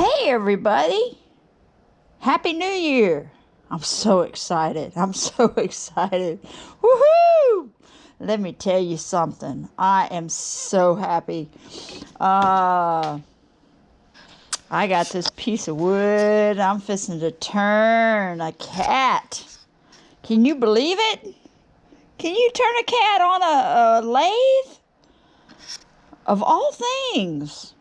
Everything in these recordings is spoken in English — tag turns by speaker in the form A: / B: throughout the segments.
A: Hey everybody! Happy New Year! I'm so excited. I'm so excited. Woohoo! Let me tell you something. I am so happy. I got this piece of wood. I'm fixing to turn a cat. Can you believe it? Can you turn a cat on a lathe? Of all things.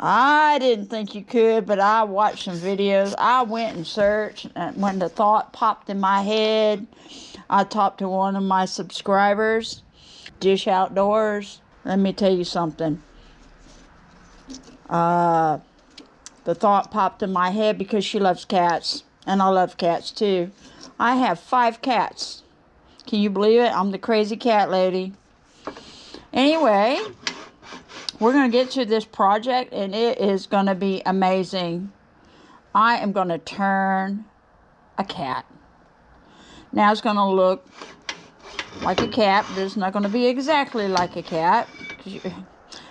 A: I didn't think you could, but I watched some videos. I went and searched, and when the thought popped in my head, I talked to one of my subscribers, Dish Outdoors. Let me tell you something. The thought popped in my head because she loves cats, and I love cats too. I have 5 cats. Can you believe it? I'm the crazy cat lady. Anyway, we're going to get to this project, and it is going to be amazing. I am going to turn a cat. Now it's going to look like a cat, but it's not going to be exactly like a cat.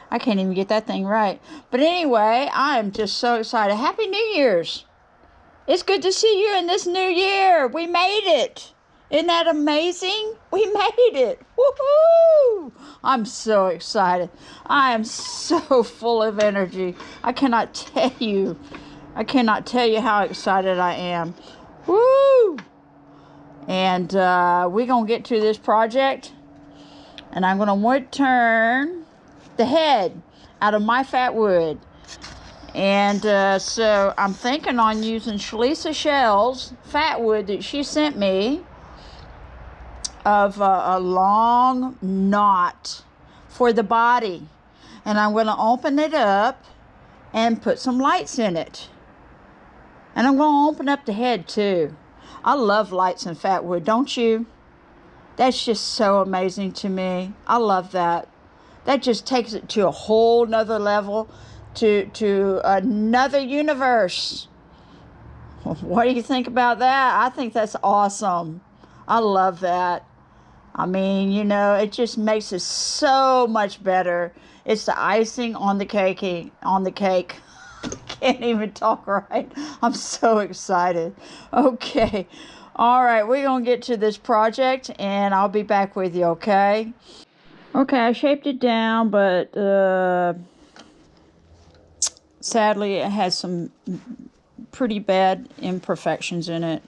A: I can't even get that thing right. But anyway, I am just so excited. Happy New Year's. It's good to see you in this new year. We made it. Isn't that amazing? We made it. Woohoo! I'm so excited. I am so full of energy. I cannot tell you how excited I am. Woo! And we're going to get to this project. And I'm going to turn the head out of my fat wood. And so I'm thinking on using Shalisa Shell's fat wood that she sent me, of a long knot for the body, and I'm going to open it up and put some lights in it, and I'm going to open up the head too. I love lights and fat wood, don't you? That's just so amazing to me. I love that. That just takes it to a whole nother level, to another universe. What do you think about that? I think that's awesome. I love that. I mean, you know, it just makes it so much better. It's the icing on the cake. Can't even talk right. I'm so excited. Okay. All right, we're going to get to this project, and I'll be back with you, okay? Okay, I shaped it down, but sadly it has some pretty bad imperfections in it.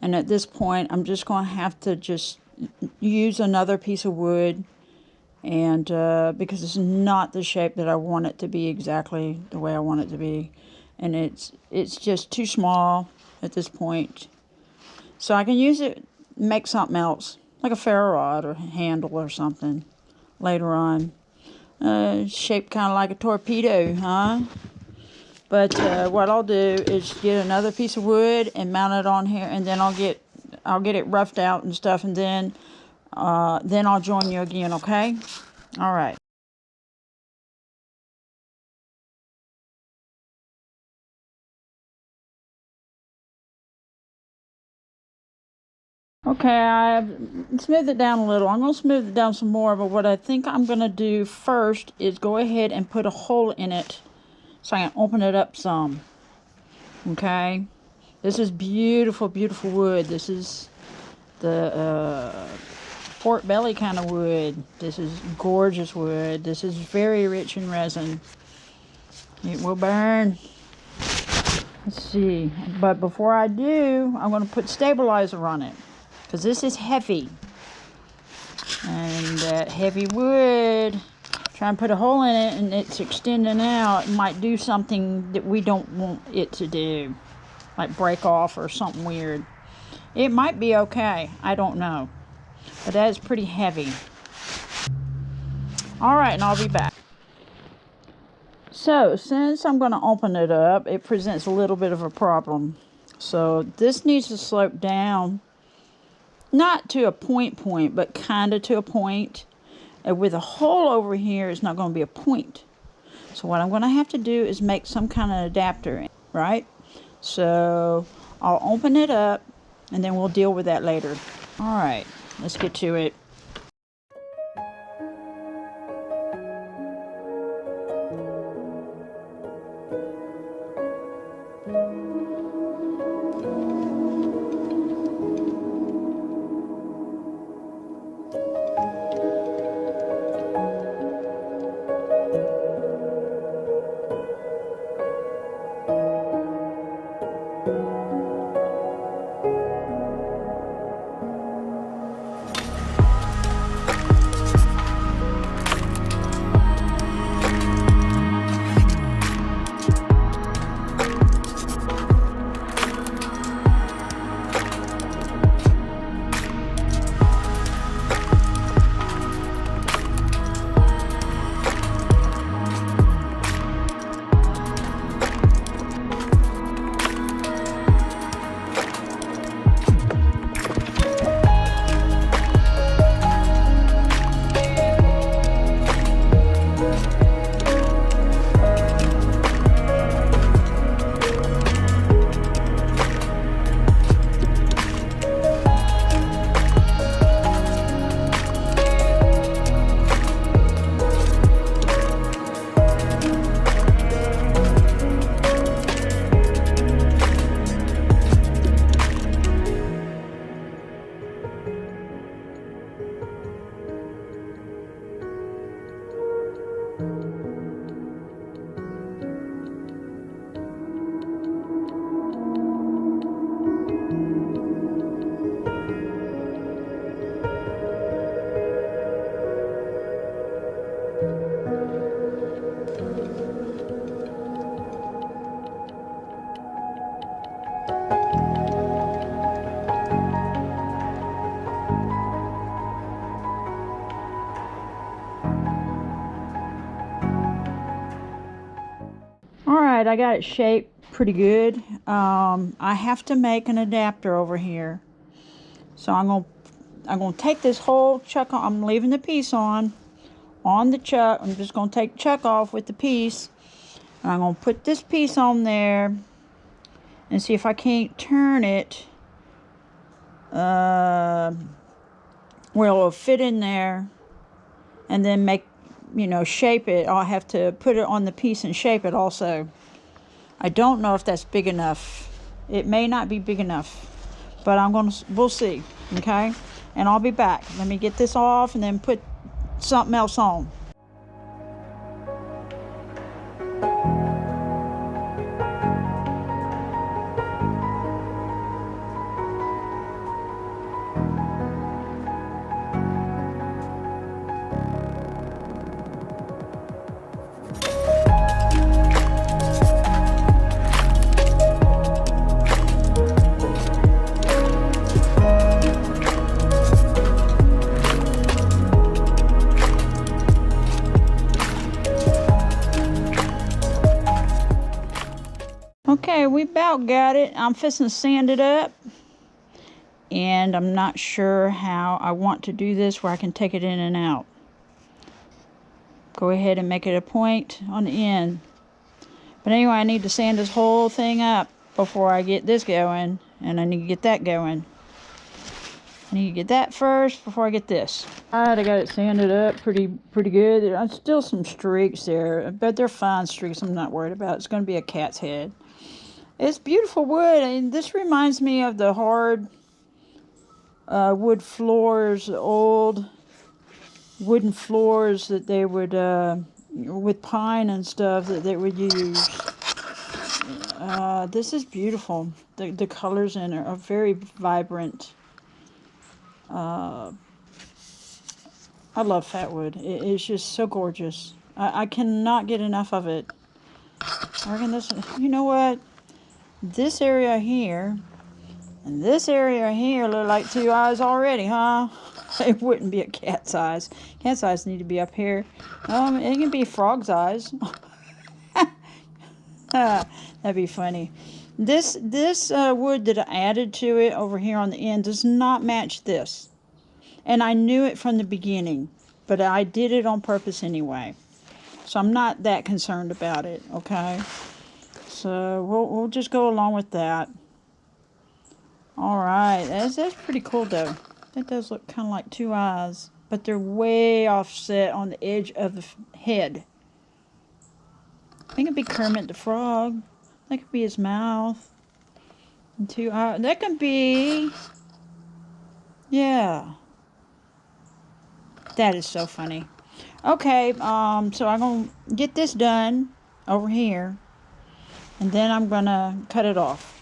A: And at this point, I'm just going to have to just use another piece of wood, and because it's not the shape that I want it to be, exactly the way I want it to be, and it's just too small at this point. So I can use it, make something else, like a ferro rod or handle or something later on. Shaped kind of like a torpedo, huh? But what I'll do is get another piece of wood and mount it on here, and then I'll get it roughed out and stuff, and then I'll join you again, okay? All right. Okay, I've smoothed it down a little. I'm going to smooth it down some more, but what I think I'm going to do first is go ahead and put a hole in it so I can open it up some. Okay? This is beautiful, beautiful wood. This is the pork belly kind of wood. This is gorgeous wood. This is very rich in resin. It will burn. Let's see. But before I do, I'm going to put stabilizer on it, because this is heavy. And that heavy wood, try and put a hole in it and it's extending out, it might do something that we don't want it to do. Like break off or something weird. It might be okay. I don't know. But that is pretty heavy. Alright, and I'll be back. So, since I'm going to open it up, it presents a little bit of a problem. So, this needs to slope down. Not to a point, but kind of to a point. And with a hole over here, it's not going to be a point. So, what I'm going to have to do is make some kind of adapter, right? So, I'll open it up, and then we'll deal with that later. Alright, let's get to it. right, I got it shaped pretty good. I have to make an adapter over here. So I'm gonna take this whole chuck on. I'm leaving the piece on the chuck. I'm just gonna take the chuck off with the piece. And I'm gonna put this piece on there and see if I can't turn it where it'll fit in there, and then make, you know, shape it. I'll have to put it on the piece and shape it also. I don't know if that's big enough. It may not be big enough, but we'll see, okay? And I'll be back. Let me get this off and then put something else on. Okay, we about got it. I'm fixing to sand it up. And I'm not sure how I want to do this where I can take it in and out. Go ahead and make it a point on the end. But anyway, I need to sand this whole thing up before I get this going. And I need to get that going. I need to get that first before I get this. Alright, I got it sanded up pretty good. There's still some streaks there, but they're fine streaks. I'm not worried about it. It's going to be a cat's head. It's beautiful wood, and this reminds me of the hard wood floors, old wooden floors that they would, with pine and stuff that they would use. This is beautiful. The colors in it are very vibrant. I love fat wood. It's just so gorgeous. I cannot get enough of it. I reckon this, you know what? This area here and this area here look like two eyes already, huh? It wouldn't be a cat's eyes. Cat's eyes need to be up here. It can be frog's eyes. That'd be funny. This wood that I added to it over here on the end does not match this. And I knew it from the beginning, but I did it on purpose anyway. So I'm not that concerned about it, okay? So we'll just go along with that. Alright, that's pretty cool though. That does look kind of like two eyes, but they're way offset on the edge of the head. I think it'd be Kermit the Frog. That could be his mouth. And two eyes. That could be... Yeah. That is so funny. Okay, so I'm going to get this done over here. And then I'm going to cut it off.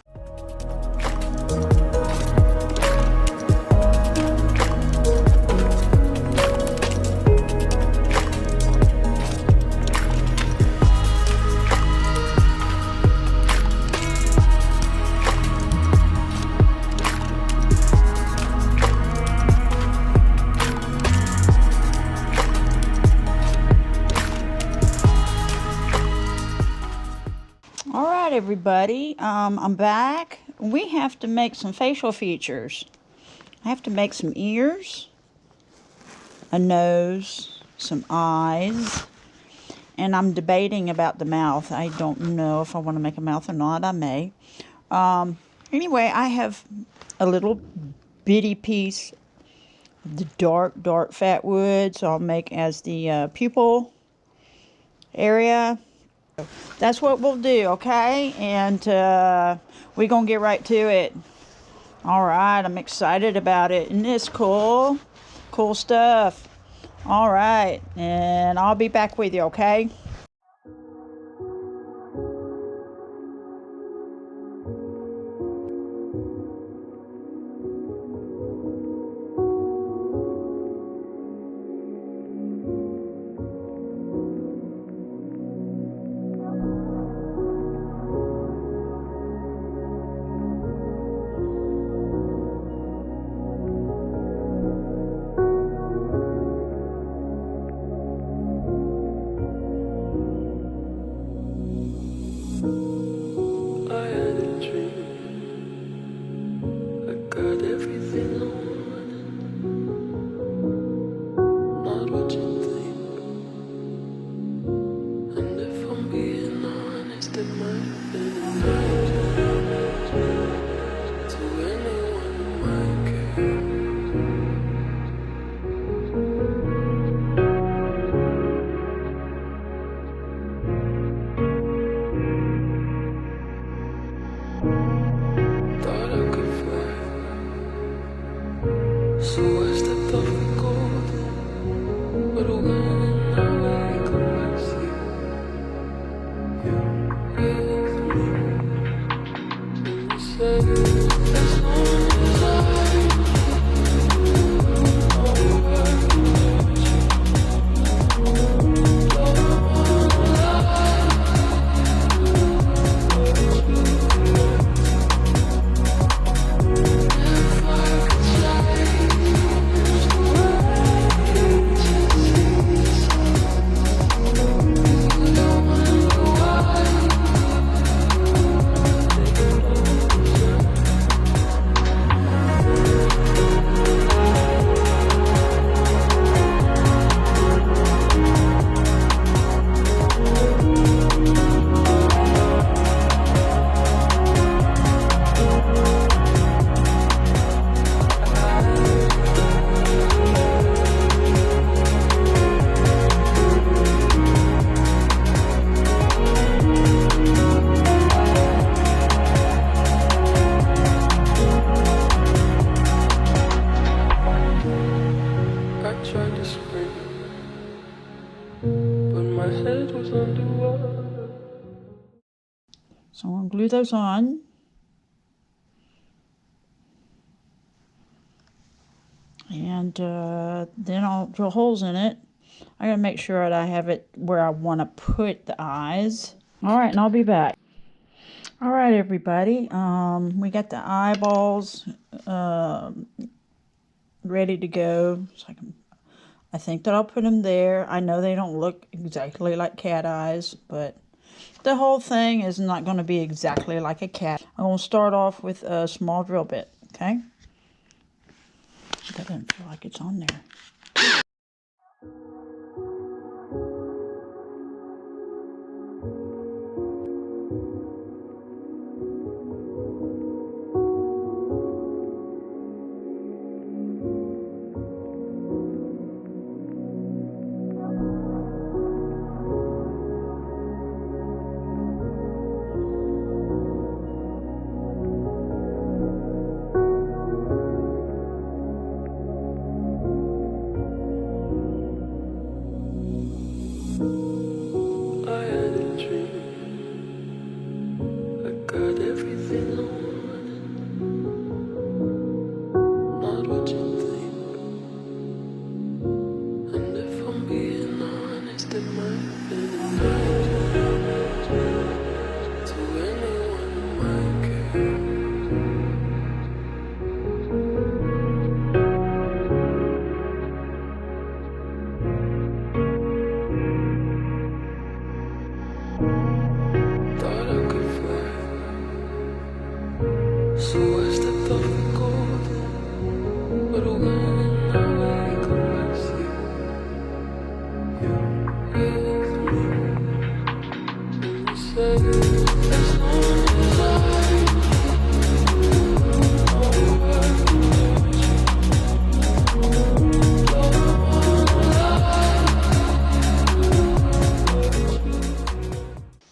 A: Everybody, I'm back. We have to make some facial features. I have to make some ears, a nose, some eyes, and I'm debating about the mouth. I don't know if I want to make a mouth or not. I may. Anyway, I have a little bitty piece of the dark fat wood, so I'll make as the pupil area. That's what we'll do, okay? And we're going to get right to it. All right, I'm excited about it. Isn't this cool? Cool stuff. All right, and I'll be back with you, okay? So I'm going to glue those on. And then I'll drill holes in it. I got to make sure that I have it where I want to put the eyes. All right, and I'll be back. All right, everybody. We got the eyeballs ready to go. So I think that I'll put them there. I know they don't look exactly like cat eyes, but the whole thing is not going to be exactly like a cat. I'm going to start off with a small drill bit, okay? That doesn't feel like it's on there.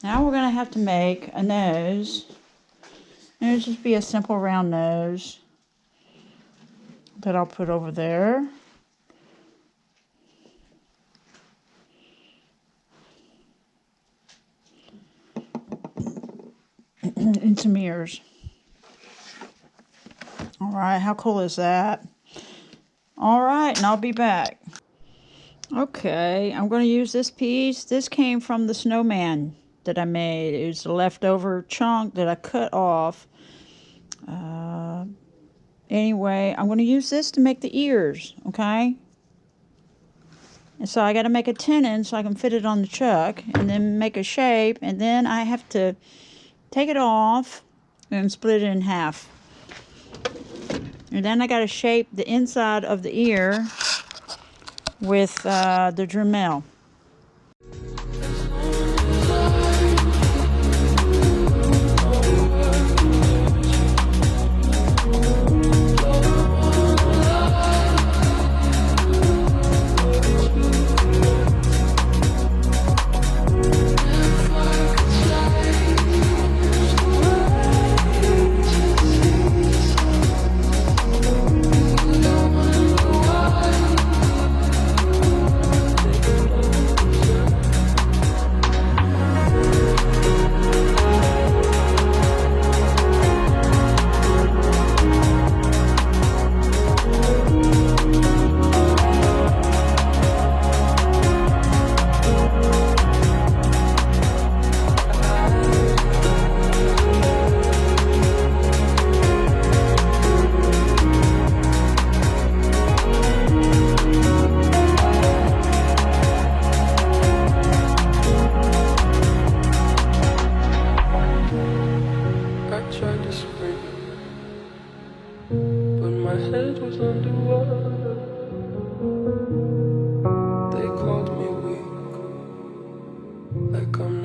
A: Now we're going to have to make a nose. And it'll just be a simple round nose that I'll put over there. And some ears. Alright, how cool is that? Alright, and I'll be back. Okay, I'm going to use this piece. This came from the snowman that I made. It was a leftover chunk that I cut off. Anyway, I'm going to use this to make the ears, okay? And so I got to make a tenon so I can fit it on the chuck, and then make a shape, and then I have to take it off and split it in half. And then I got to shape the inside of the ear with the Dremel.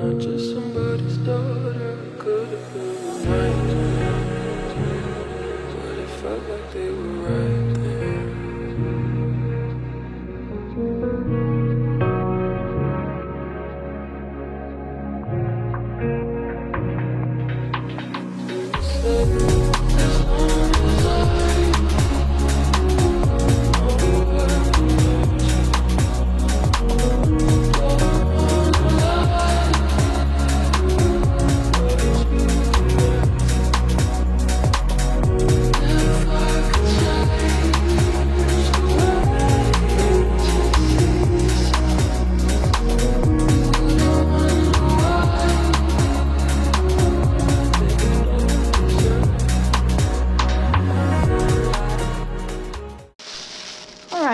B: not just somebody's daughter. Could have been mine, but it felt like they were right there.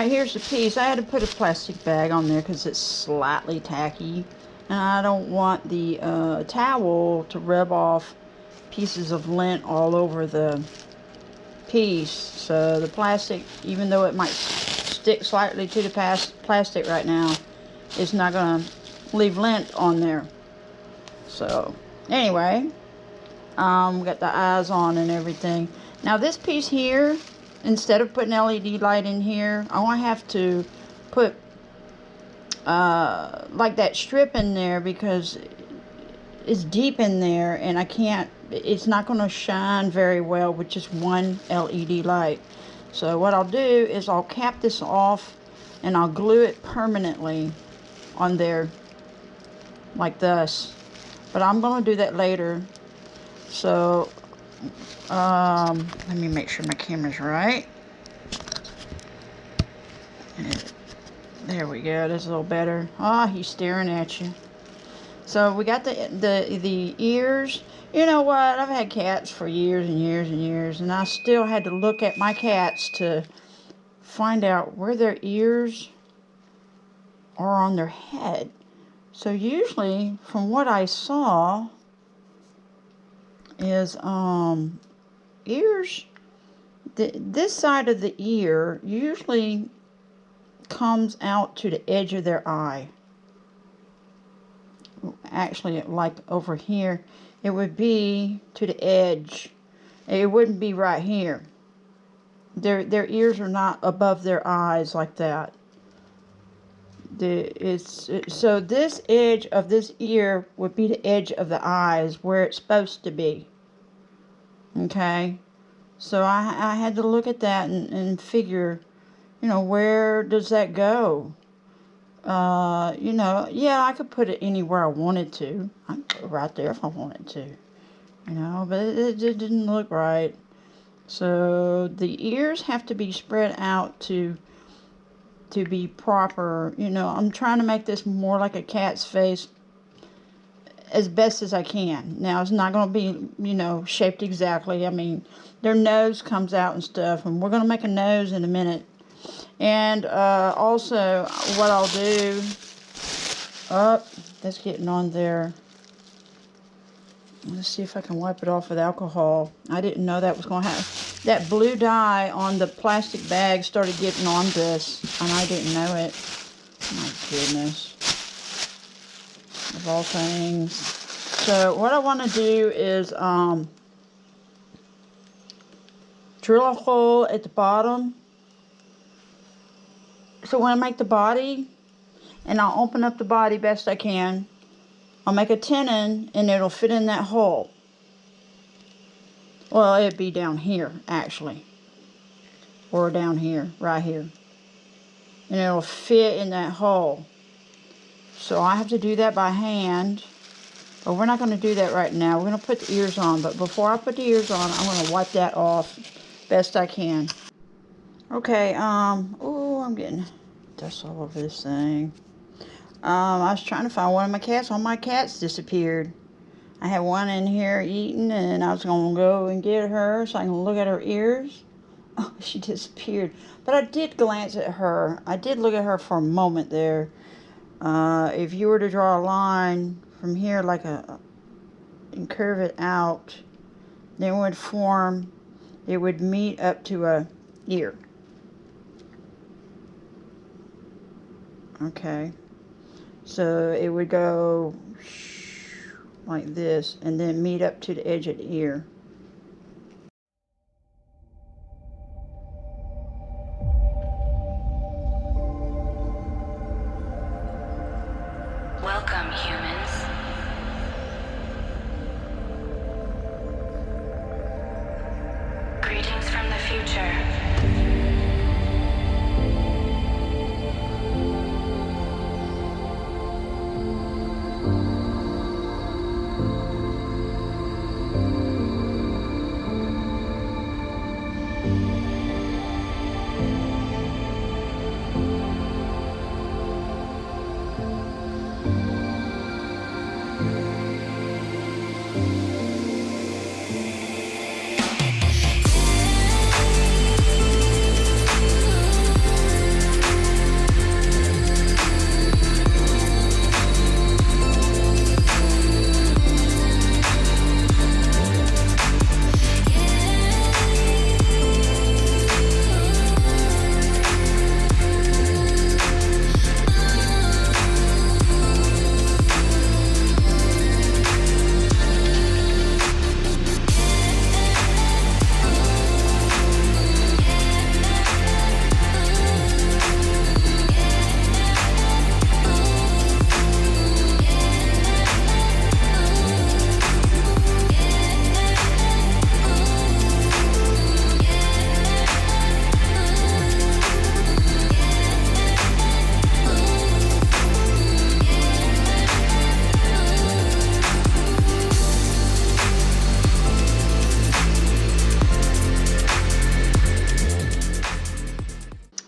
A: Here's the piece. I had to put a plastic bag on there because it's slightly tacky, and I don't want the towel to rub off pieces of lint all over the piece. So the plastic, even though it might stick slightly to the plastic right now, it's not going to leave lint on there. So anyway, got the eyes on and everything. Now this piece here, instead of putting LED light in here, I want to have to put like that strip in there because it's deep in there and I can't, it's not going to shine very well with just one LED light. So what I'll do is I'll cap this off and I'll glue it permanently on there like this. But I'm going to do that later. So let me make sure my camera's right. There we go. That's a little better. Ah, he's staring at you. So we got the ears. You know what? I've had cats for years and years and years, and I still had to look at my cats to find out where their ears are on their head. So usually, from what I saw, is ears, this side of the ear usually comes out to the edge of their eye. Actually, like over here, it would be to the edge. It wouldn't be right here. Their ears are not above their eyes like that. So this edge of this ear would be the edge of the eyes where it's supposed to be. Okay, so I had to look at that and figure, you know, where does that go? You know, yeah, I could put it anywhere I wanted to. I could put it right there if I wanted to, you know, but it didn't look right. So the ears have to be spread out to be proper. You know, I'm trying to make this more like a cat's face as best as I can. Now, it's not going to be, you know, shaped exactly. I mean, their nose comes out and stuff, and we're going to make a nose in a minute. And also, what I'll do, that's getting on there. Let's see if I can wipe it off with alcohol. I didn't know that was going to happen. That blue dye on the plastic bag started getting on this, and I didn't know it. My goodness. Of all things. So what I want to do is drill a hole at the bottom. So when I make the body, and I'll open up the body best I can, I'll make a tenon and it'll fit in that hole. Well, it'd be down here actually, or down here, right here, and it'll fit in that hole. So I have to do that by hand, but we're not going to do that right now. We're going to put the ears on, but before I put the ears on, I'm going to wipe that off best I can. Okay, oh, I'm getting dust all over this thing. I was trying to find one of my cats. All my cats disappeared. I had one in here eating, and I was going to go and get her so I can look at her ears. Oh, she disappeared. But I did glance at her. I did look at her for a moment there. If you were to draw a line from here like and curve it out, then it would form, it would meet up to a ear. Okay. So it would go like this, and then meet up to the edge of the ear.
C: Welcome, humans. Greetings from the future.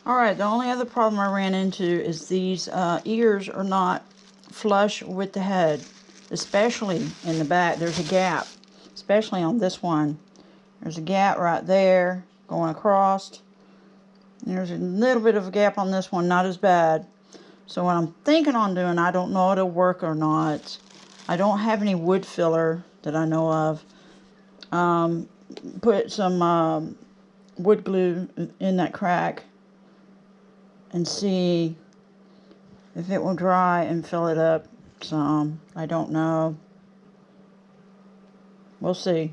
A: Alright, the only other problem I ran into is these ears are not flush with the head, especially in the back. There's a gap, especially on this one. There's a gap right there going across. And there's a little bit of a gap on this one, not as bad. So what I'm thinking on doing, I don't know if it'll work or not. I don't have any wood filler that I know of. Put some wood glue in that crack and see if it will dry and fill it up some. I don't know. We'll see.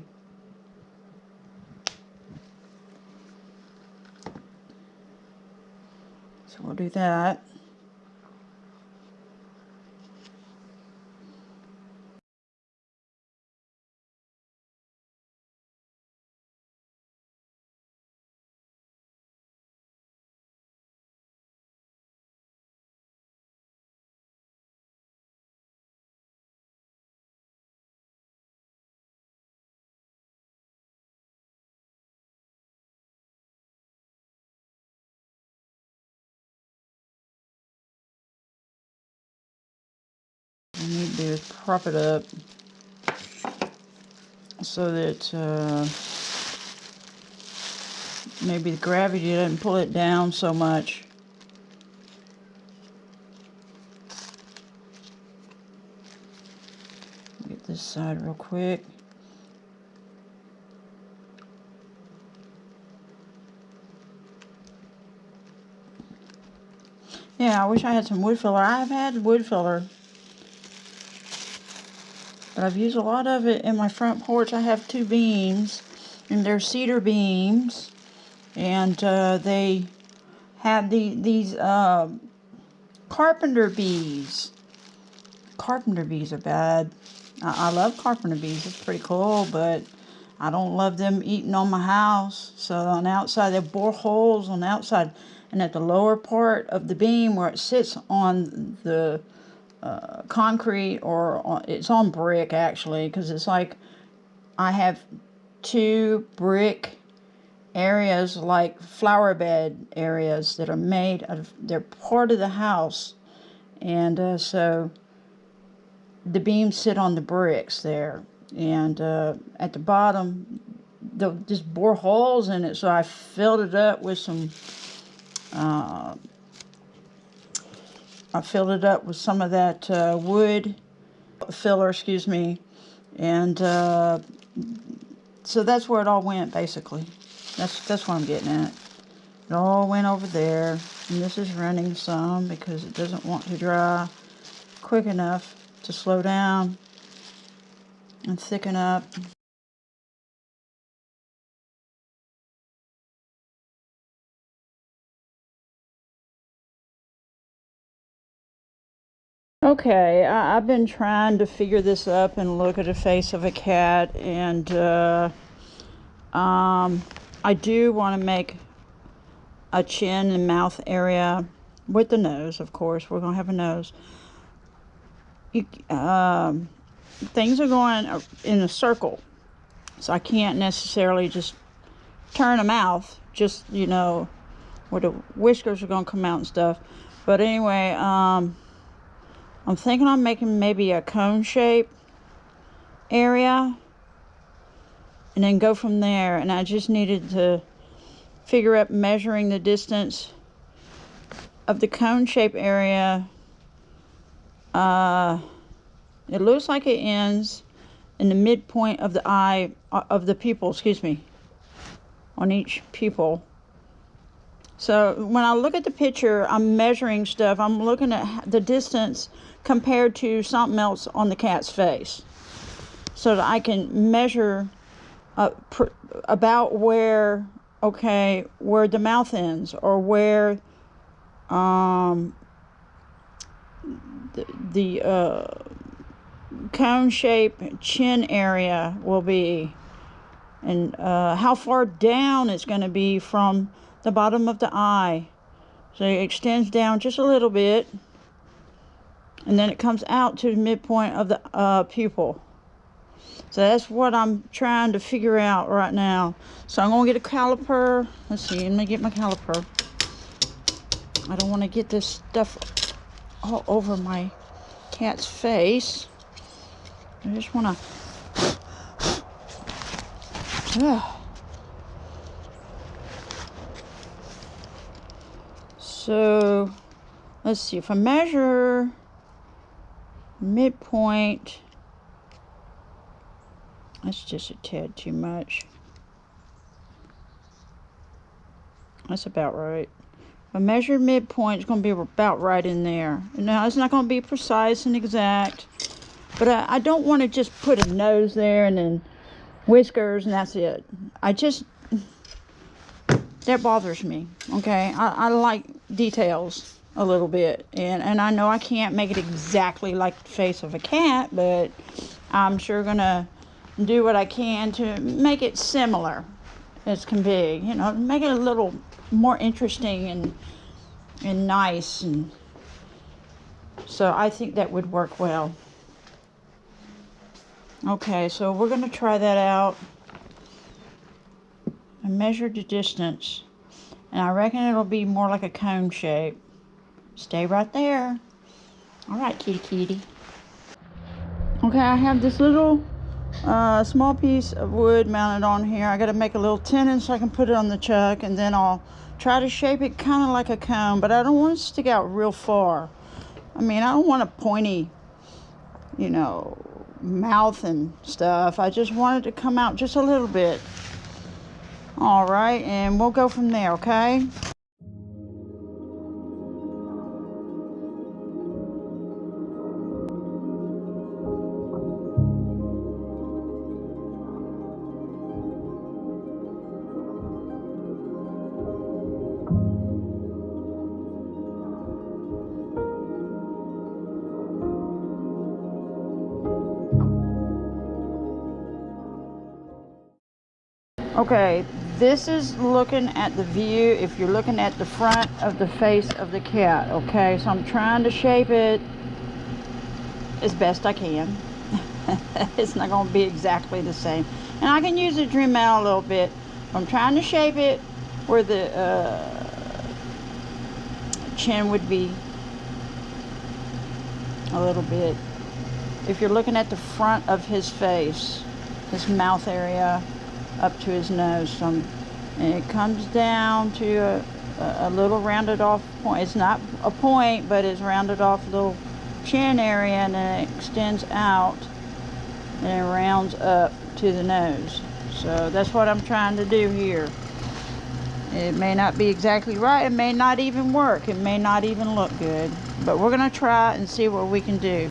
A: So we'll do that. What I need to do is prop it up so that maybe the gravity doesn't pull it down so much. Get this side real quick. Yeah, I wish I had some wood filler. I've had wood filler, but I've used a lot of it in my front porch. I have 2 beams, and they're cedar beams, and they have these carpenter bees. Carpenter bees are bad. I love carpenter bees. It's pretty cool, but I don't love them eating on my house. So on the outside, they bore holes on the outside, and at the lower part of the beam where it sits on the concrete, or it's on brick actually, because it's like I have 2 brick areas, like flower bed areas, that are made of, they're part of the house, and so the beams sit on the bricks there, and at the bottom they'll just bore holes in it. So I filled it up with some of that wood filler, excuse me, and so that's where it all went, basically. That's what I'm getting at. It all went over there, and this is running some because it doesn't want to dry quick enough to slow down. and thicken up. Okay, I've been trying to figure this up and look at the face of a cat, and I do want to make a chin and mouth area with the nose, of course. We're going to have a nose. Things are going in a circle, so I can't necessarily just turn a mouth, just, you know, where the whiskers are going to come out and stuff. But anyway, I'm thinking I'm making maybe a cone shape area and then go from there. And I just needed to figure out measuring the distance of the cone shape area. It looks like it ends in the midpoint of the eye, of the pupil, excuse me, on each pupil. So when I look at the picture, I'm measuring stuff. I'm looking at the distance compared to something else on the cat's face, so that I can measure about where, okay, where the mouth ends, or where the cone shape chin area will be, and how far down it's going to be from the bottom of the eye. So it extends down just a little bit, and then it comes out to the midpoint of the pupil. So that's what I'm trying to figure out right now. So I'm going to get a caliper. Let's see, let me get my caliper. I don't want to get this stuff all over my cat's face. I just want to... So, let's see, if I measure midpoint, that's just a tad too much. That's about right. If I measure midpoint, it's going to be about right in there. Now, it's not going to be precise and exact, but I don't want to just put a nose there and then whiskers and that's it. That bothers me, okay? I like details a little bit, and I know I can't make it exactly like the face of a cat, but I'm sure gonna do what I can to make it similar as can be, you know, make it a little more interesting and nice, and so I think that would work well. Okay, so we're gonna try that out. I measured the distance, and I reckon it'll be more like a cone shape. Stay right there. All right, kitty. Okay, I have this little small piece of wood mounted on here. I got to make a little tenon so I can put it on the chuck, and then I'll try to shape it kind of like a cone, but I don't want it to stick out real far. I mean, I don't want a pointy, you know, mouth and stuff. I just want it to come out just a little bit. All right, and we'll go from there, okay? Okay, this is looking at the view if you're looking at the front of the face of the cat, okay? So I'm trying to shape it as best I can. It's not going to be exactly the same. And I can use a Dremel a little bit. I'm trying to shape it where the chin would be a little bit. If you're looking at the front of his face, his mouth area, up to his nose, and it comes down to a little rounded off point. It's not a point, but it's rounded off little chin area, and then it extends out and it rounds up to the nose. So that's what I'm trying to do here. It may not be exactly right, it may not even work, it may not even look good, but we're gonna try it and see what we can do.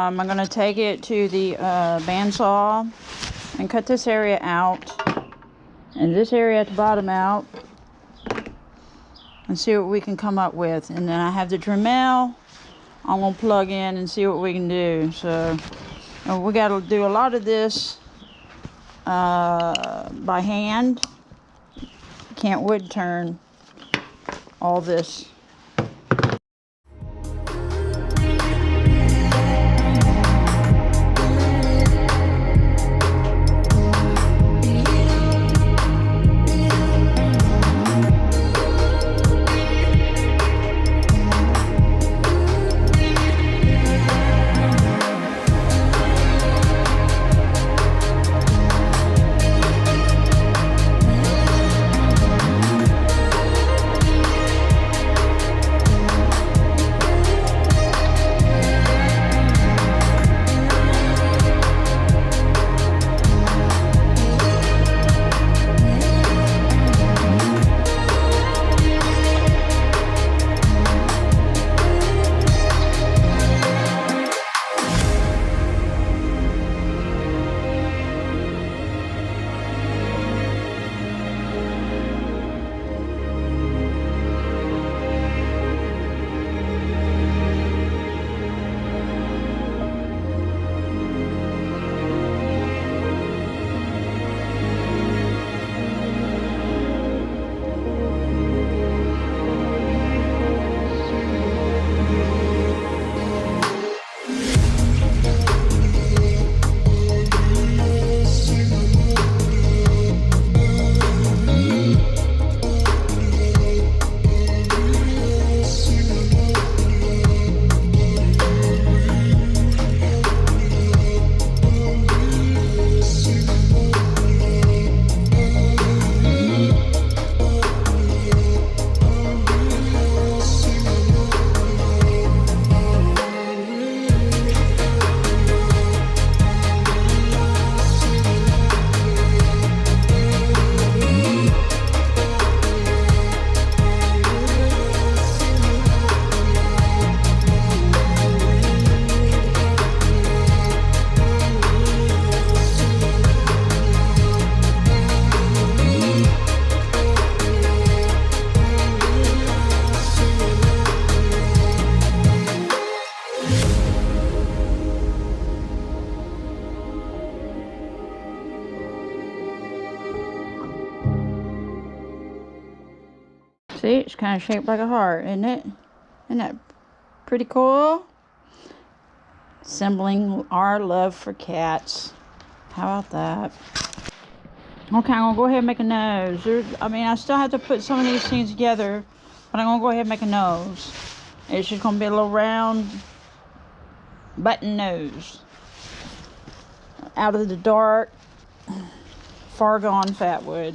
A: I'm going to take it to the bandsaw and cut this area out. And this area at the bottom out. And see what we can come up with. And then I have the Dremel. I'm going to plug in and see what we can do. So we got to do a lot of this by hand. Can't wood turn all this. See, it's kind of shaped like a heart, isn't it? Isn't that pretty cool? Symboling our love for cats. How about that? Okay, I'm going to go ahead and make a nose. I still have to put some of these things together, but I'm going to go ahead and make a nose. It's just going to be a little round button nose. Out of the dark, far gone fatwood.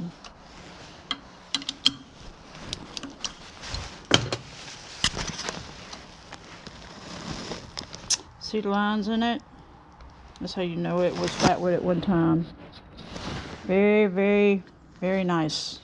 A: See the lines in it? That's how you know it was fatwood at one time. Very, very, very nice.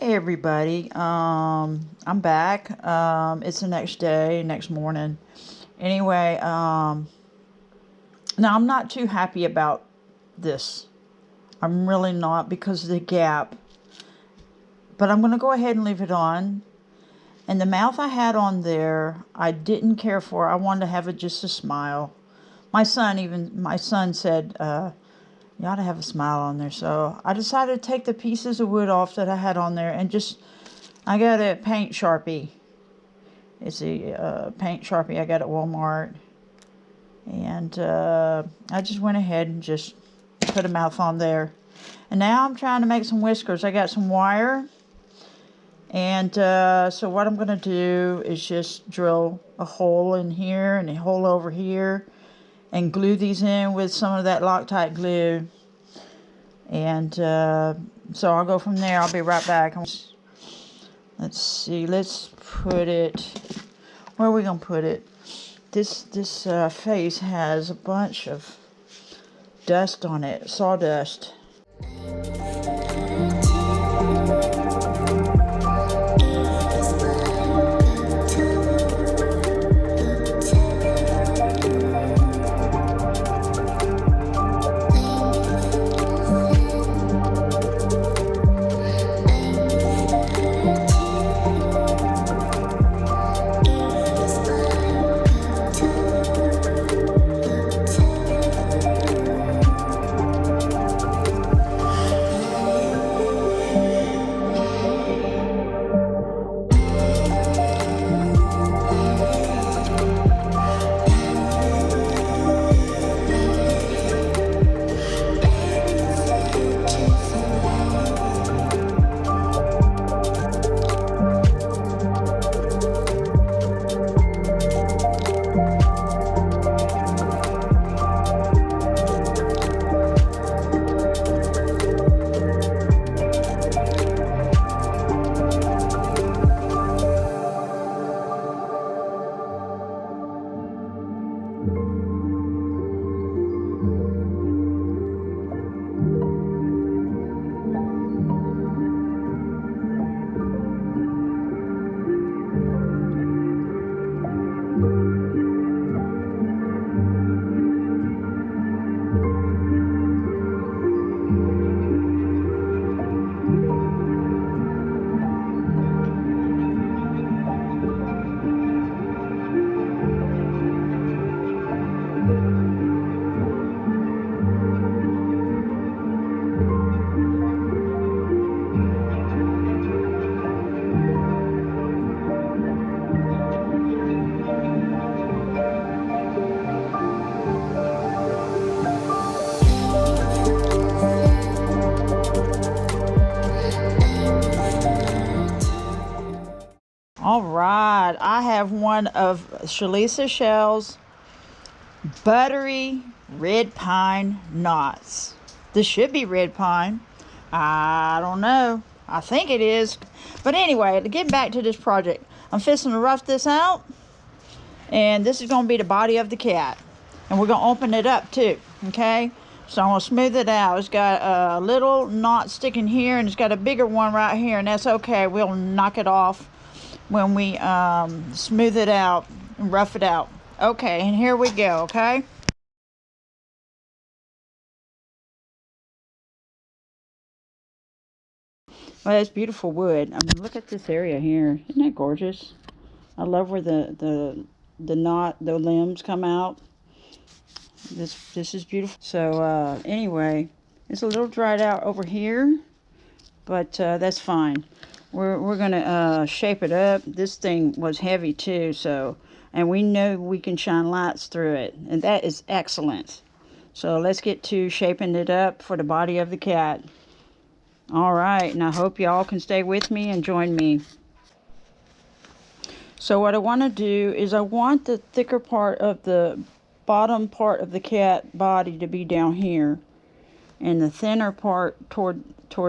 A: Hey everybody, I'm back. It's the next day, next morning. Anyway, now I'm not too happy about this. I'm really not, because of the gap. But I'm going to go ahead and leave it on. And the mouth I had on there, I didn't care for. I wanted to have it just a smile. My son said, You ought to have a smile on there. So I decided to take the pieces of wood off that I had on there and just, I got a paint Sharpie. It's a paint Sharpie I got at Walmart. And I just went ahead and just put a mouth on there. And now I'm trying to make some whiskers. I got some wire. And so what I'm going to do is just drill a hole in here and a hole over here. And glue these in with some of that Loctite glue. And so I'll go from there. I'll be right back. Let's see. Let's put it... Where are we going to put it? This face has a bunch of dust on it. Sawdust. All right, I have one of Shalisa Shell's buttery red pine knots. This should be red pine. I don't know. I think it is. But anyway, to get back to this project, I'm fixing to rough this out. And this is going to be the body of the cat. And we're going to open it up too, okay? So I'm going to smooth it out. It's got a little knot sticking here, and it's got a bigger one right here, and that's okay. We'll knock it off when we smooth it out and rough it out. Okay, and here we go, okay? Well, that's beautiful wood. I mean, look at this area here. Isn't that gorgeous? I love where the knot, the limbs come out. This is beautiful. So anyway, it's a little dried out over here, but that's fine. We're gonna shape it up. This thing was heavy too, so, and we know we can shine lights through it, and that is excellent. So let's get to shaping it up for the body of the cat. All right, and I hope y'all can stay with me and join me. So what I want to do is I want the thicker part of the bottom part of the cat body to be down here, and the thinner part toward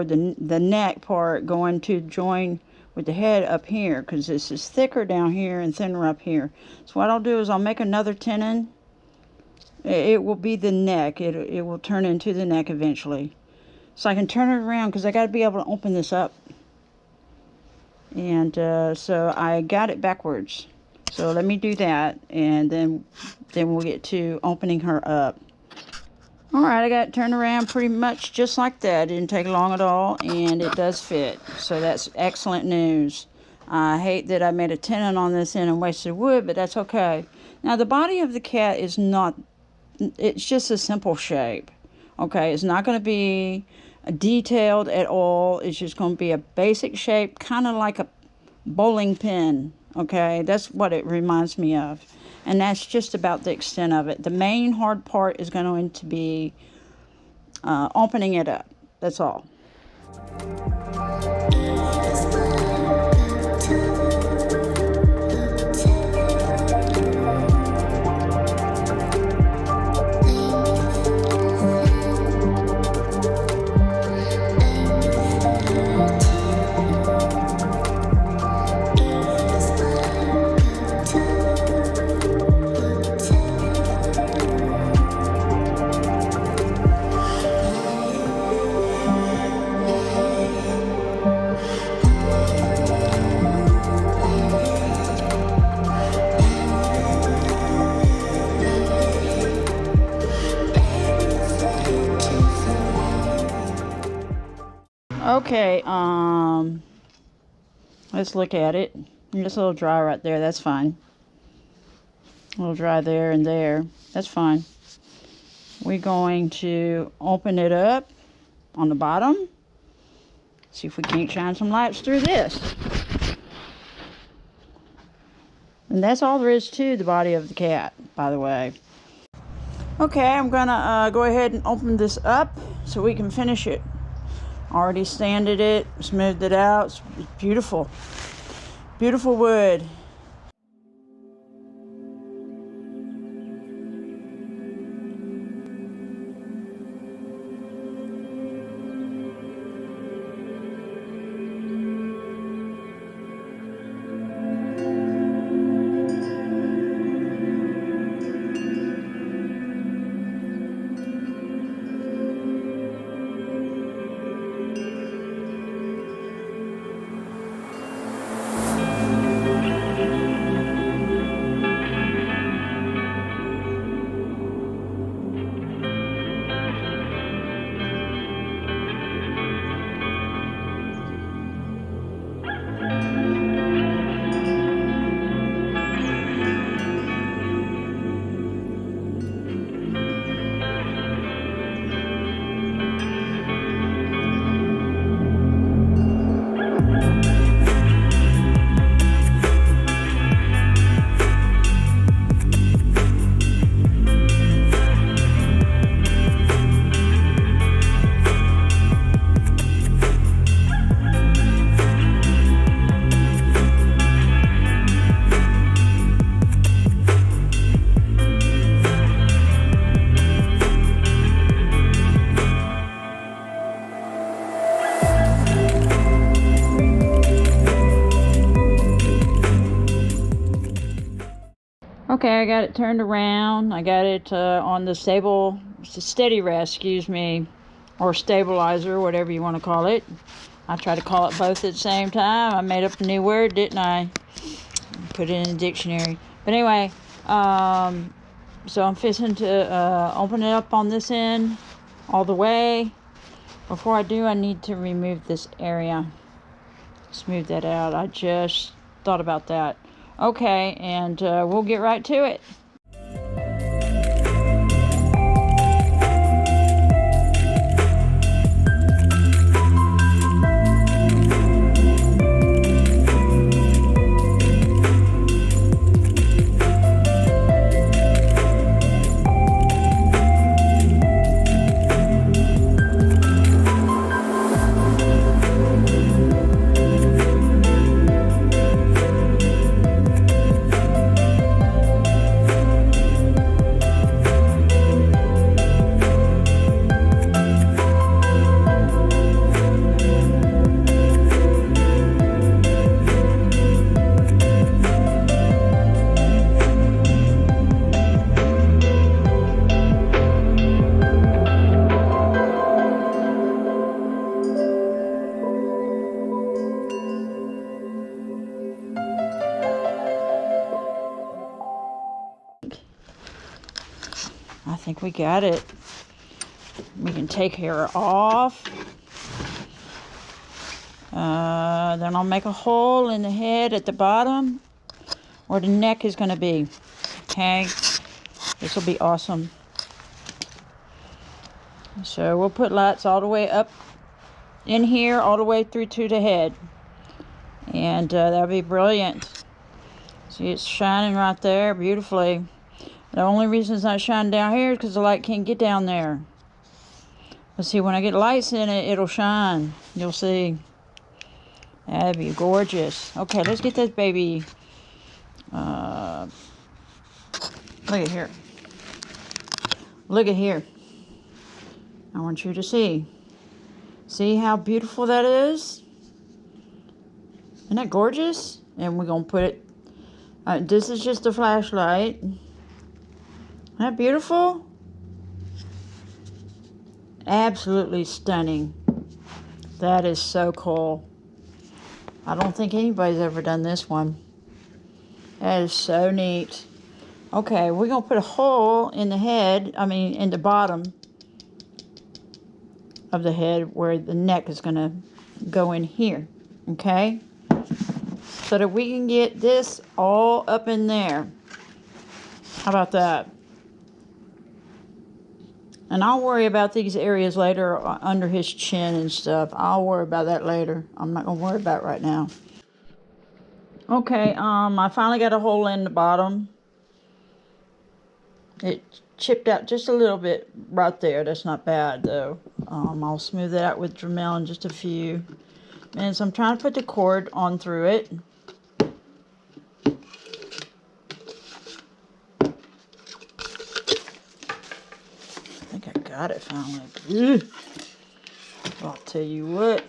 A: the neck part going to join with the head up here, because this is thicker down here and thinner up here. So what I'll do is I'll make another tenon. It will be the neck. It will turn into the neck eventually. So I can turn it around because I got to be able to open this up. And so I got it backwards. So let me do that, and then we'll get to opening her up. Alright, I got it turned around pretty much just like that. It didn't take long at all, and it does fit. So that's excellent news. I hate that I made a tenon on this end and wasted wood, but that's okay. Now the body of the cat is not, it's just a simple shape. Okay, it's not going to be detailed at all. It's just going to be a basic shape, kind of like a bowling pin. Okay, that's what it reminds me of. And that's just about the extent of it. The main hard part is going to be opening it up. That's all. Okay, let's look at it. It's a little dry right there, that's fine. A little dry there and there, that's fine. We're going to open it up on the bottom. See if we can't shine some lights through this. And that's all there is to the body of the cat, by the way. Okay, I'm gonna go ahead and open this up so we can finish it. Already sanded it, smoothed it out. It's beautiful. Beautiful wood. Okay, I got it turned around. I got it on the steady rest, excuse me, or stabilizer, whatever you want to call it. I try to call it both at the same time. I made up a new word, didn't I? Put it in the dictionary. But anyway, so I'm fixing to open it up on this end all the way. Before I do, I need to remove this area. Smooth that out. I just thought about that. Okay, and we'll get right to it. I think we got it. We can take her off. Then I'll make a hole in the head at the bottom where the neck is going to be. Okay, this will be awesome. So we'll put lights all the way up in here, all the way through to the head. And that'll be brilliant. See, it's shining right there beautifully. The only reason it's not shining down here is because the light can't get down there. But see, when I get lights in it, it'll shine. You'll see. That'd be gorgeous. Okay, let's get this baby. Look at here. Look at here. I want you to see. See how beautiful that is? Isn't that gorgeous? And we're going to put it... this is just a flashlight. Isn't that beautiful? Absolutely stunning. That is so cool. I don't think anybody's ever done this one. That is so neat. Okay, we're going to put a hole in the head, in the bottom of the head where the neck is going to go in here. Okay? So that we can get this all up in there. How about that? And I'll worry about these areas later under his chin and stuff. I'll worry about that later. I'm not going to worry about it right now. Okay, I finally got a hole in the bottom. It chipped out just a little bit right there. That's not bad, though. I'll smooth it out with Dremel in just a few minutes. I'm trying to put the cord on through it. I think I got it finally. Ugh. I'll tell you what.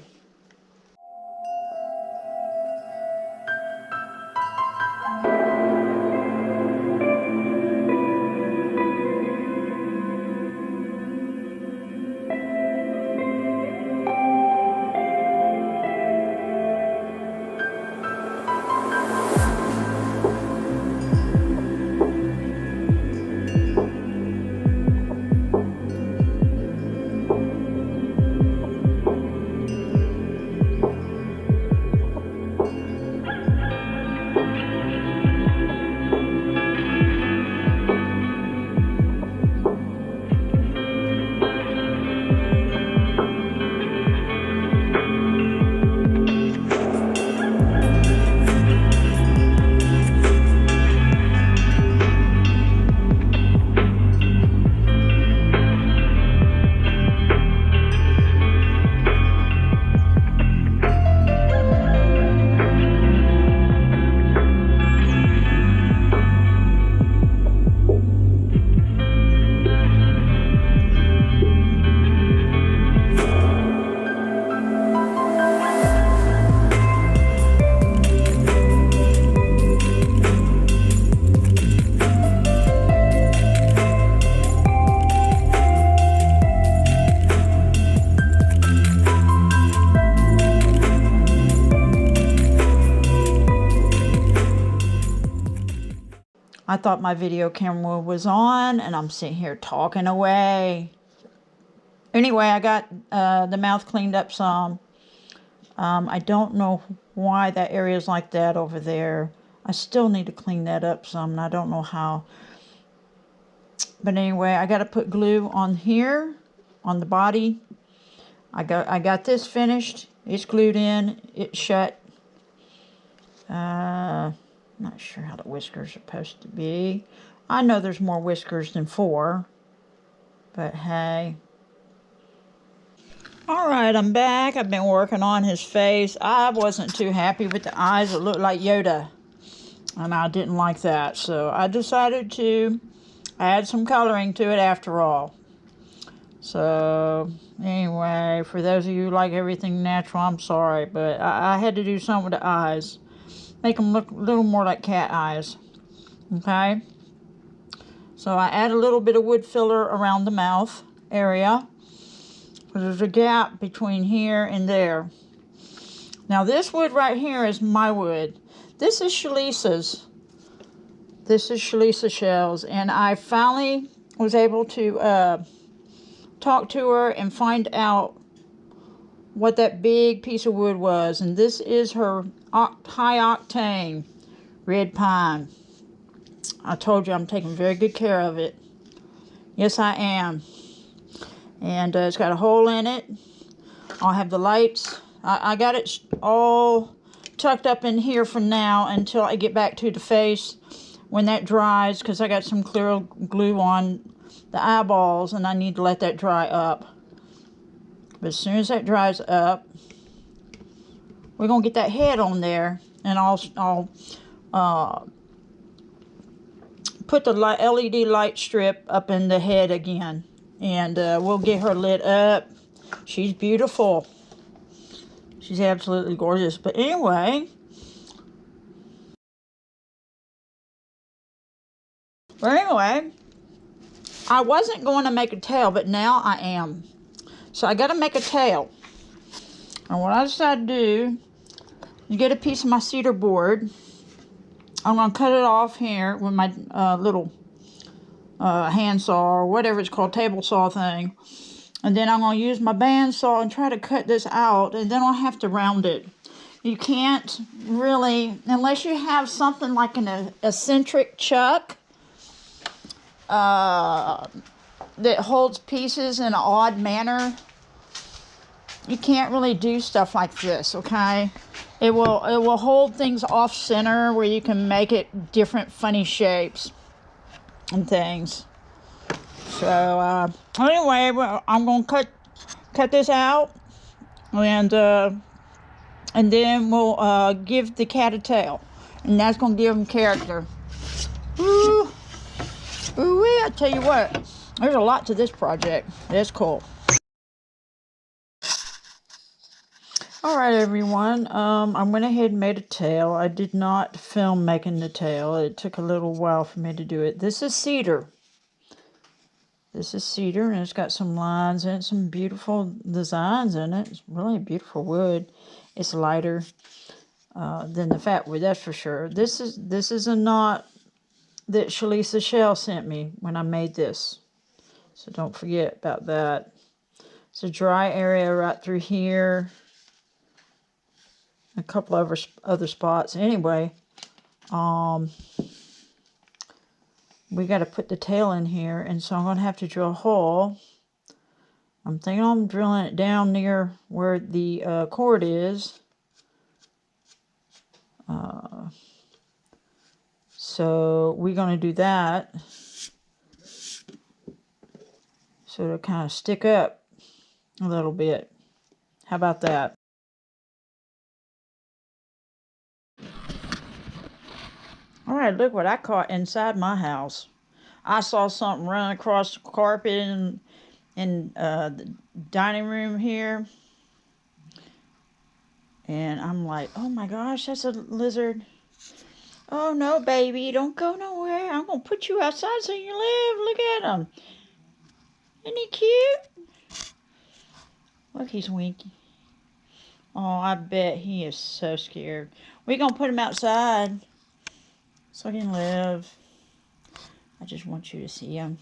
A: I thought my video camera was on, and I'm sitting here talking away. Anyway, I got the mouth cleaned up some. I don't know why that area is like that over there. I still need to clean that up some, and I don't know how. But anyway, I got to put glue on here, on the body. I got this finished. It's glued in. It's shut. Not sure how the whiskers are supposed to be. I know there's more whiskers than 4. But hey. Alright, I'm back. I've been working on his face. I wasn't too happy with the eyes. It looked like Yoda. And I didn't like that. So I decided to add some coloring to it after all. So anyway, for those of you who like everything natural, I'm sorry. But I had to do something with the eyes. Make them look a little more like cat eyes. Okay? So I add a little bit of wood filler around the mouth area. There's a gap between here and there. Now this wood right here is my wood. This is Shalisa's. This is Shalisa shells. And I finally was able to talk to her and find out what that big piece of wood was. And this is her high octane red pine. I told you I'm taking very good care of it. Yes, I am. And it's got a hole in it. I'll have the lights. I got it all tucked up in here for now until I get back to the face. When that dries, because I got some clear glue on the eyeballs and I need to let that dry up. But as soon as that dries up, we're going to get that head on there. And I'll put the LED light strip up in the head again. And we'll get her lit up. She's beautiful. She's absolutely gorgeous. But anyway. I wasn't going to make a tail, but now I am. So I got to make a tail. And what I decided to do is get a piece of my cedar board. I'm going to cut it off here with my little handsaw or whatever it's called, table saw thing. And then I'm going to use my bandsaw and try to cut this out, and then I'll have to round it. You can't really, unless you have something like an eccentric chuck that holds pieces in an odd manner, you can't really do stuff like this, okay? It will hold things off center where you can make it different funny shapes and things. So anyway, I'm gonna cut this out, and then we'll give the cat a tail, and that's gonna give him character. Ooh, ooh-wee, I tell you what, there's a lot to this project. It's cool. All right, everyone. I went ahead and made a tail. I did not film making the tail. It took a little while for me to do it. This is cedar. This is cedar, and it's got some lines in it, some beautiful designs in it. It's really beautiful wood. It's lighter than the fat wood, that's for sure. This is a knot that Shalisa Shell sent me when I made this. So don't forget about that. It's a dry area right through here. A couple of other spots. Anyway, we got to put the tail in here, and so I'm going to have to drill a hole. I'm thinking I'm drilling it down near where the cord is. So we're going to do that. So it'll kind of stick up a little bit. How about that? All right, look what I caught inside my house. I saw something run across the carpet in the dining room here. And I'm like, oh my gosh, that's a lizard. Oh no, baby, don't go nowhere. I'm going to put you outside so you live. Look at him. Isn't he cute? Look, he's winky. Oh, I bet he is so scared. We're going to put him outside so he can live. I just want you to see him.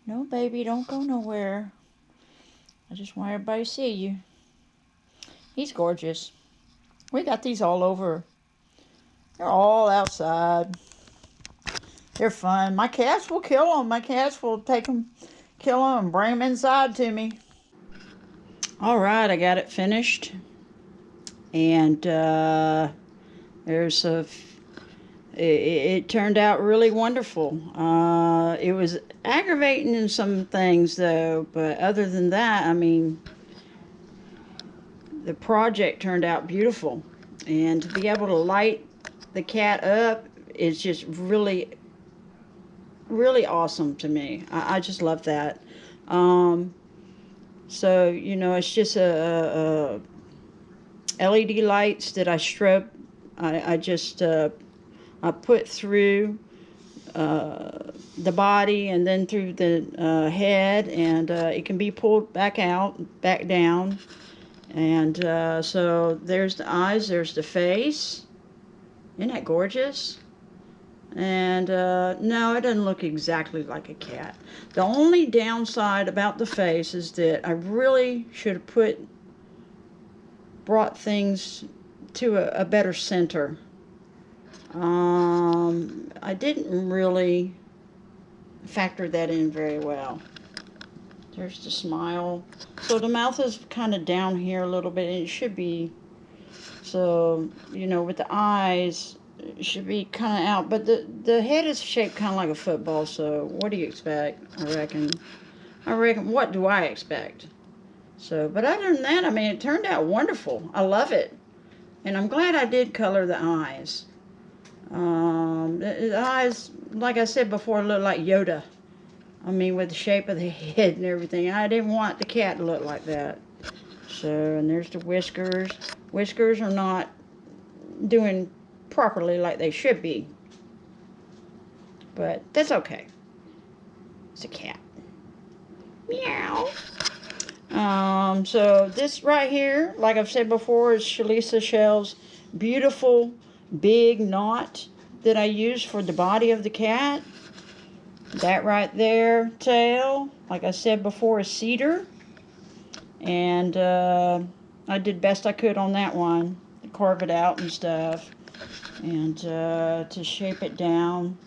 A: No, baby, don't go nowhere. I just want everybody to see you. He's gorgeous. We got these all over. They're all outside. They're fun. My cats will kill them. My cats will take them, kill them, and bring them inside to me. All right, I got it finished. And it turned out really wonderful. It was aggravating in some things, though. But other than that, I mean, the project turned out beautiful. And to be able to light the cat up is just really, really awesome to me. I just love that. So, you know, it's just a LED lights that I strobe. I just I put through the body and then through the head, and it can be pulled back out, back down. And so there's the eyes, there's the face. Isn't that gorgeous? And no, it doesn't look exactly like a cat. The only downside about the face is that I really should have brought things to a better center. I didn't really factor that in very well. There's the smile. So the mouth is kind of down here a little bit, and it should be. So, you know, with the eyes, it should be kind of out. But the head is shaped kind of like a football, so what do you expect, I reckon? What do I expect? So, but other than that, I mean, it turned out wonderful. I love it. And I'm glad I did color the eyes. The eyes, like I said before, look like Yoda. I mean, with the shape of the head and everything. I didn't want the cat to look like that. So, and there's the whiskers. Whiskers are not doing properly like they should be. But that's okay. It's a cat. Meow. So this right here, like I've said before, is Shalisa Shell's beautiful big knot that I use for the body of the cat. That right there, tail, like I said before, is cedar. And I did best I could on that one. Carve it out and stuff. And to shape it down.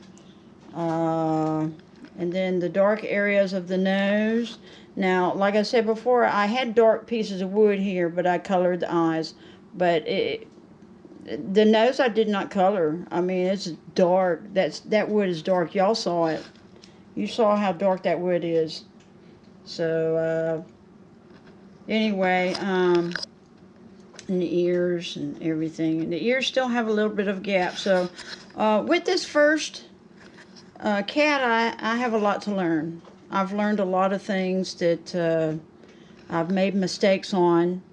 A: And then the dark areas of the nose. Now, like I said before, I had dark pieces of wood here, but I colored the eyes. But the nose I did not color. I mean, it's dark. That wood is dark. Y'all saw it. You saw how dark that wood is. So, anyway, and the ears and everything. And the ears still have a little bit of gap. So, with this first cat, I have a lot to learn. I've learned a lot of things that I've made mistakes on.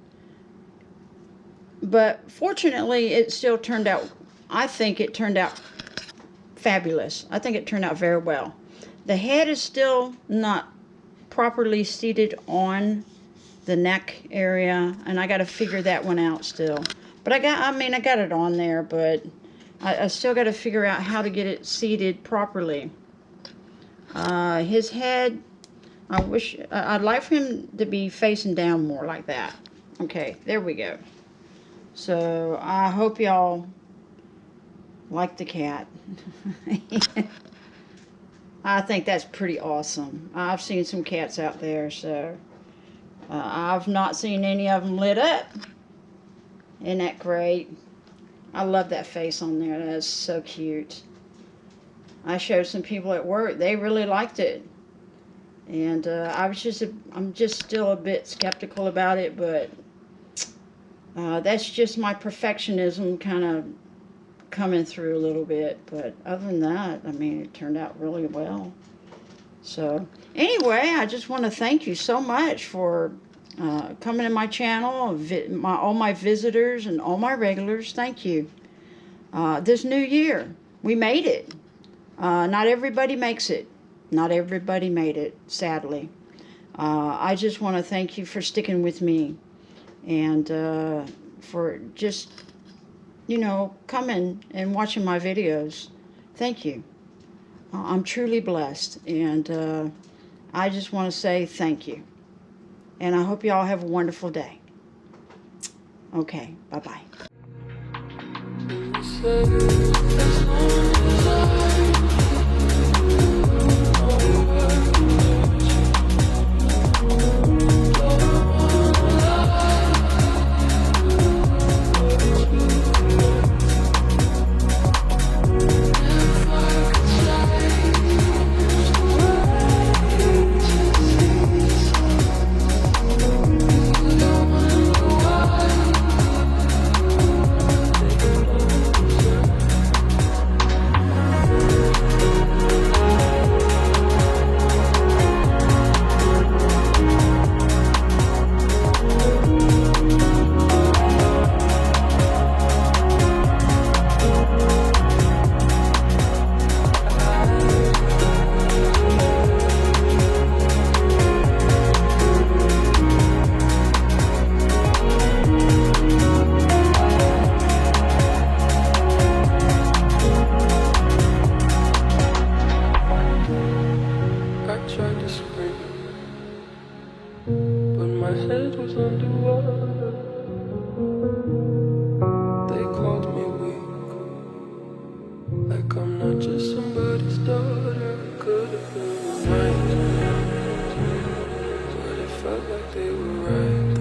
A: But fortunately, it still turned out, I think it turned out fabulous. I think it turned out very well. The head is still not properly seated on the neck area, and I got to figure that one out still. But I got it on there, but I still got to figure out how to get it seated properly. His head, I'd like for him to be facing down more like that. Okay, there we go. So I hope y'all like the cat. I think that's pretty awesome. I've seen some cats out there, so I've not seen any of them lit up. Isn't that great? I love that face on there. That's so cute. I showed some people at work. They really liked it. And I'm just still a bit skeptical about it, but that's just my perfectionism kind of coming through a little bit. But other than that, I mean, it turned out really well. So anyway, I just want to thank you so much for coming to my channel, all my visitors and all my regulars. Thank you. This new year, we made it. Not everybody makes it. Not everybody made it, sadly. I just want to thank you for sticking with me and for just, you know, coming and watching my videos. Thank you. I'm truly blessed, and I just want to say thank you. And I hope you all have a wonderful day. Okay, bye-bye.
B: like they were right